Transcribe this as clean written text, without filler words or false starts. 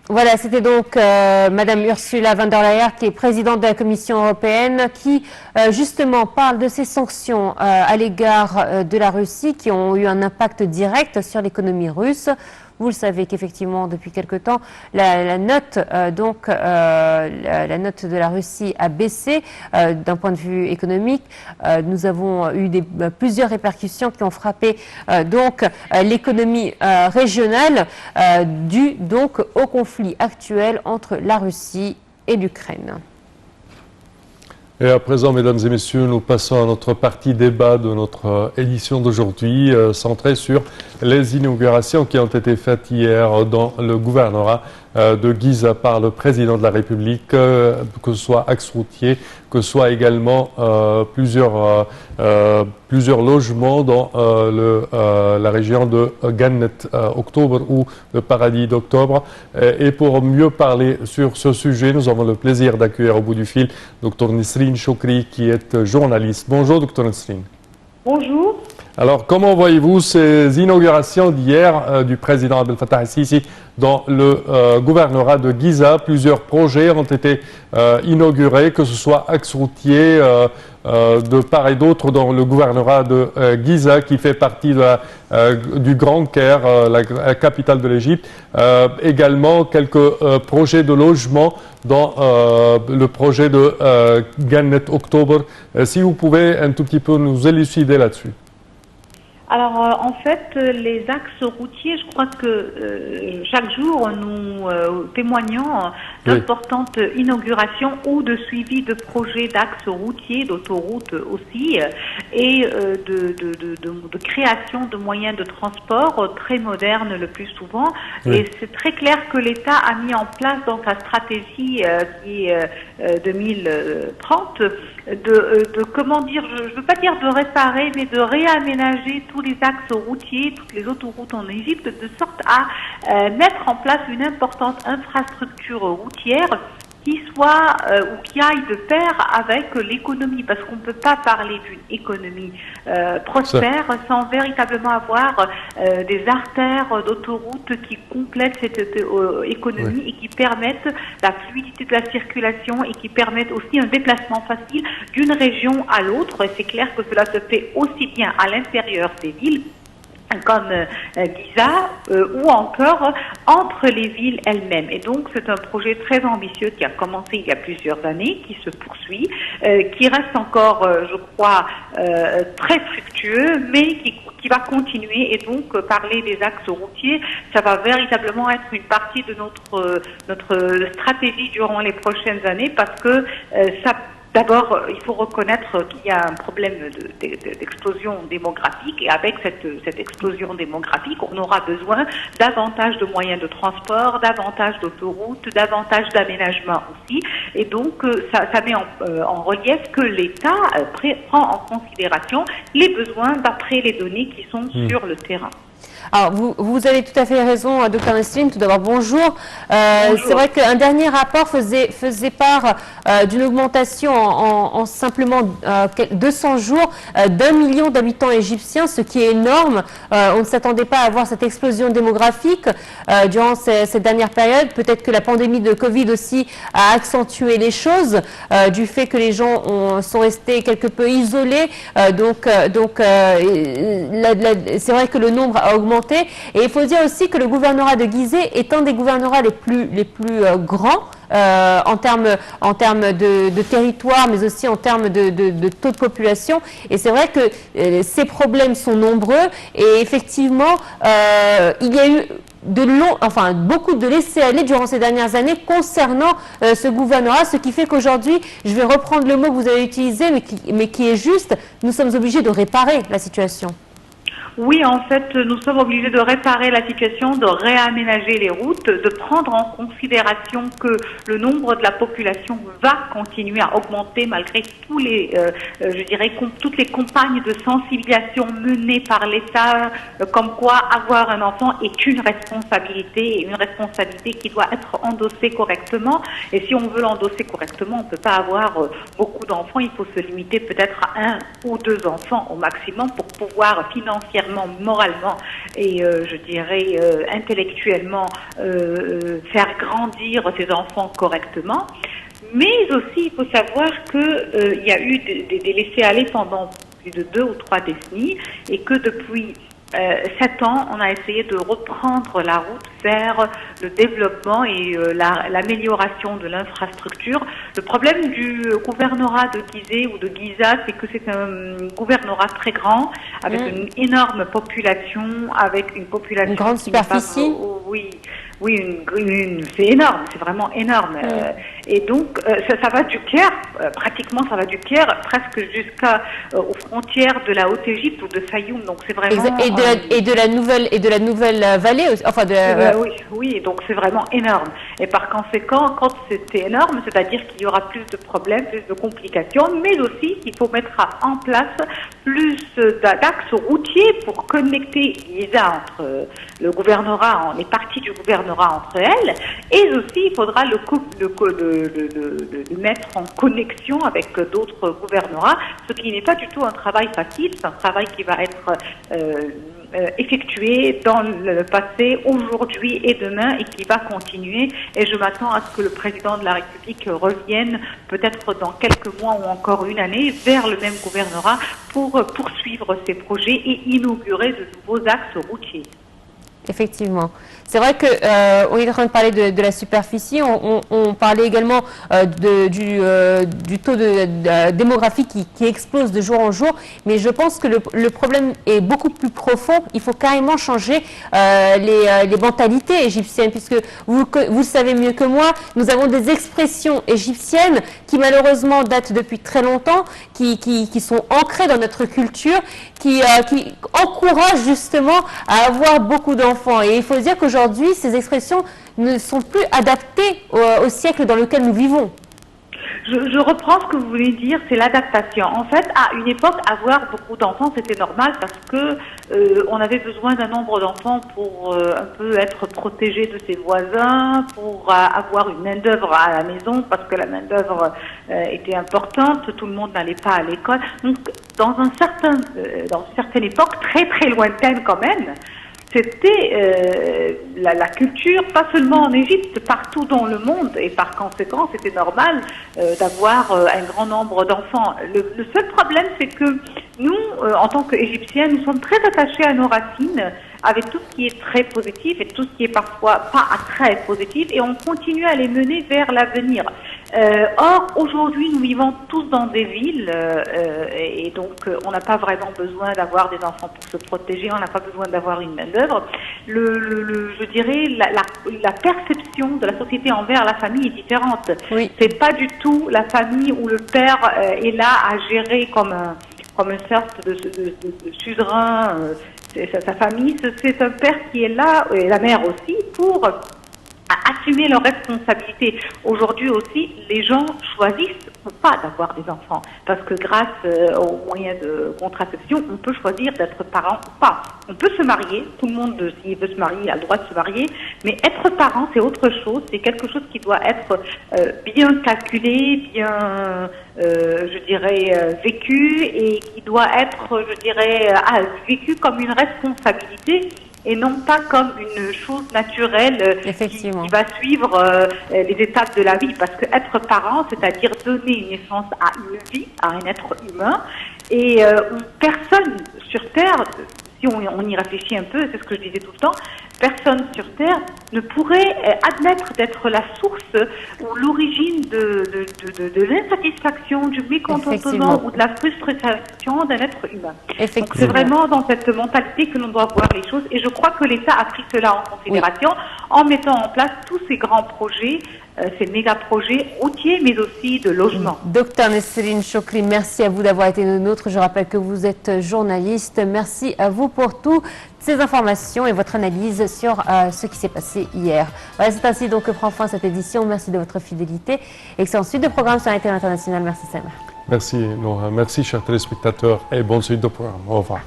Voilà, c'était donc Madame Ursula von der Leyen, qui est présidente de la Commission européenne, qui justement parle de ces sanctions à l'égard de la Russie qui ont eu un impact direct sur l'économie russe. Vous le savez qu'effectivement, depuis quelque temps, la note de la Russie a baissé d'un point de vue économique. Nous avons eu plusieurs répercussions qui ont frappé l'économie régionale due donc au conflit actuel entre la Russie et l'Ukraine. Et à présent, mesdames et messieurs, nous passons à notre partie débat de notre édition d'aujourd'hui, centrée sur les inaugurations qui ont été faites hier dans le gouvernorat de Giza par le président de la République, que ce soit axe routier, que ce soit également plusieurs logements dans la région de Gannet Octobre ou le Paradis d'Octobre. Et pour mieux parler sur ce sujet, nous avons le plaisir d'accueillir au bout du fil Dr Nesrine Chokri, qui est journaliste. Bonjour Dr Nesrine. Bonjour. Alors, comment voyez-vous ces inaugurations d'hier du président Abdel Fattah el-Sisi dans le gouvernorat de Giza? Plusieurs projets ont été inaugurés, que ce soit axe routier de part et d'autre dans le gouvernorat de Giza, qui fait partie du Grand Caire, la capitale de l'Égypte. Également, quelques projets de logement dans le projet de Gannet Octobre. Si vous pouvez un tout petit peu nous élucider là-dessus. Alors, en fait, les axes routiers, je crois que chaque jour, nous témoignons d'importantes inaugurations ou de suivi de projets d'axes routiers, d'autoroutes aussi, et de création de moyens de transport très modernes le plus souvent. Oui. Et c'est très clair que l'État a mis en place dans sa stratégie qui est 2030 comment dire, je ne veux pas dire de réparer, mais de réaménager tous les axes routiers, toutes les autoroutes en Égypte, de sorte à mettre en place une importante infrastructure routière qui soit ou qui aille de pair avec l'économie, parce qu'on ne peut pas parler d'une économie prospère sans véritablement avoir des artères d'autoroutes qui complètent cette économie et qui permettent la fluidité de la circulation et qui permettent aussi un déplacement facile d'une région à l'autre. Et c'est clair que cela se fait aussi bien à l'intérieur des villes comme Giza ou encore entre les villes elles-mêmes. Et donc c'est un projet très ambitieux qui a commencé il y a plusieurs années, qui se poursuit, qui reste encore, je crois, très fructueux, mais qui va continuer. Et donc parler des axes routiers, ça va véritablement être une partie de notre stratégie durant les prochaines années, parce que ça d'abord, il faut reconnaître qu'il y a un problème d'explosion démographique, et avec cette explosion démographique, on aura besoin davantage de moyens de transport, davantage d'autoroutes, davantage d'aménagements aussi. Et donc, ça met en relief que l'État prend en considération les besoins d'après les données qui sont sur le terrain. Alors, vous avez tout à fait raison, Dr Nesrine. Tout d'abord, bonjour. C'est vrai qu'un dernier rapport faisait part d'une augmentation en simplement 200 jours d'1 million d'habitants égyptiens, ce qui est énorme. On ne s'attendait pas à avoir cette explosion démographique durant cette dernière période. Peut-être que la pandémie de Covid aussi a accentué les choses, du fait que les gens sont restés quelque peu isolés. C'est vrai que le nombre a augmenté. Et il faut dire aussi que le gouvernorat de Gizeh est un des gouvernorats les plus grands en termes de territoire, mais aussi en termes de taux de population. Et c'est vrai que ces problèmes sont nombreux. Et effectivement, il y a eu beaucoup de laisser-aller durant ces dernières années concernant ce gouvernorat, ce qui fait qu'aujourd'hui, je vais reprendre le mot que vous avez utilisé, mais qui est juste, nous sommes obligés de réparer la situation. Oui, en fait, nous sommes obligés de réparer la situation, de réaménager les routes, de prendre en considération que le nombre de la population va continuer à augmenter malgré tous les, toutes les campagnes de sensibilisation menées par l'État, comme quoi avoir un enfant est une responsabilité, et une responsabilité qui doit être endossée correctement. Et si on veut l'endosser correctement, on ne peut pas avoir beaucoup d'enfants, il faut se limiter peut-être à 1 ou 2 enfants au maximum pour pouvoir financièrement premièrement moralement et je dirais intellectuellement faire grandir ses enfants correctement. Mais aussi, il faut savoir qu'il y a eu des laissés-aller pendant plus de 2 ou 3 décennies et que depuis 7 ans, on a essayé de reprendre la route vers le développement et l'amélioration de l'infrastructure. Le problème du gouvernorat de Gizeh ou de Giza, c'est que c'est un gouvernorat très grand, avec une énorme population, avec une population... Une grande superficie. Oui, c'est énorme, c'est vraiment énorme. Et donc, ça va du Caire, pratiquement ça va du Caire, presque jusqu'aux frontières de la Haute-Égypte ou de Fayoum. Donc c'est vraiment... Et de la nouvelle vallée, enfin oui, donc c'est vraiment énorme. Et par conséquent, quand c'est énorme, c'est-à-dire qu'il y aura plus de problèmes, plus de complications, mais aussi qu'il faut mettre en place plus d'axes routiers pour connecter Giza entre le gouvernorat, les parties du gouvernorat entre elles, et aussi il faudra le mettre en connexion avec d'autres gouvernorats, ce qui n'est pas du tout un travail facile, c'est un travail qui va être effectué dans le passé, aujourd'hui et demain, et qui va continuer. Et je m'attends à ce que le président de la République revienne, peut-être dans quelques mois ou encore une année, vers le même gouvernorat pour poursuivre ses projets et inaugurer de nouveaux axes routiers. Effectivement. C'est vrai qu'on est en train de parler de la superficie, on parlait également du taux de démographie qui explose de jour en jour, mais je pense que le problème est beaucoup plus profond. Il faut carrément changer les mentalités égyptiennes, puisque vous savez mieux que moi, nous avons des expressions égyptiennes qui malheureusement datent depuis très longtemps, qui sont ancrées dans notre culture, qui encouragent justement à avoir beaucoup d'enfants. Et il faut dire qu'aujourd'hui, ces expressions ne sont plus adaptées au siècle dans lequel nous vivons. Je reprends ce que vous voulez dire, c'est l'adaptation. En fait, à une époque, avoir beaucoup d'enfants, c'était normal parce que on avait besoin d'un nombre d'enfants pour un peu être protégé de ses voisins, pour avoir une main-d'œuvre à la maison parce que la main-d'œuvre était importante, tout le monde n'allait pas à l'école. Donc, dans une certaine époque, très très lointaine quand même, c'était la culture, pas seulement en Égypte, partout dans le monde, et par conséquent, c'était normal d'avoir un grand nombre d'enfants. Le seul problème, c'est que nous, en tant qu'Égyptiens, nous sommes très attachés à nos racines, avec tout ce qui est très positif et tout ce qui est parfois pas très positif, et on continue à les mener vers l'avenir. Or, aujourd'hui, nous vivons tous dans des villes et donc on n'a pas vraiment besoin d'avoir des enfants pour se protéger, on n'a pas besoin d'avoir une main-d'œuvre. Je dirais, la perception de la société envers la famille est différente. Oui. C'est pas du tout la famille où le père est là à gérer comme une sorte de suzerain. Sa famille, c'est un père qui est là, et la mère aussi, pour assumer leurs responsabilités. Aujourd'hui aussi, les gens choisissent ou pas d'avoir des enfants, parce que grâce aux moyens de contraception, on peut choisir d'être parent ou pas. On peut se marier, tout le monde, s'il veut se marier, a le droit de se marier, mais être parent, c'est autre chose, c'est quelque chose qui doit être bien calculé, bien, je dirais, vécu, et qui doit être, je dirais, vécu comme une responsabilité, et non pas comme une chose naturelle qui va suivre les étapes de la vie. Parce que être parent, c'est-à-dire donner une naissance à une vie, à un être humain, et personne sur Terre, si on y réfléchit un peu, c'est ce que je disais tout le temps, personne sur Terre ne pourrait admettre d'être la source ou l'origine de l'insatisfaction, du mécontentement ou de la frustration d'un être humain. Donc c'est vraiment dans cette mentalité que l'on doit voir les choses, et je crois que l'État a pris cela en considération en mettant en place tous ces grands projets, ces méga-projets routiers, mais aussi de logement. Docteur Nesrine Chokri, merci à vous d'avoir été le nôtre. Je rappelle que vous êtes journaliste. Merci à vous pour toutes ces informations et votre analyse sur ce qui s'est passé hier. Voilà, c'est ainsi donc que prend fin cette édition. Merci de votre fidélité. Excellente suite de programme sur la télé internationale. Merci Sam. Merci Nora. Merci chers téléspectateurs et bonne suite de programme. Au revoir.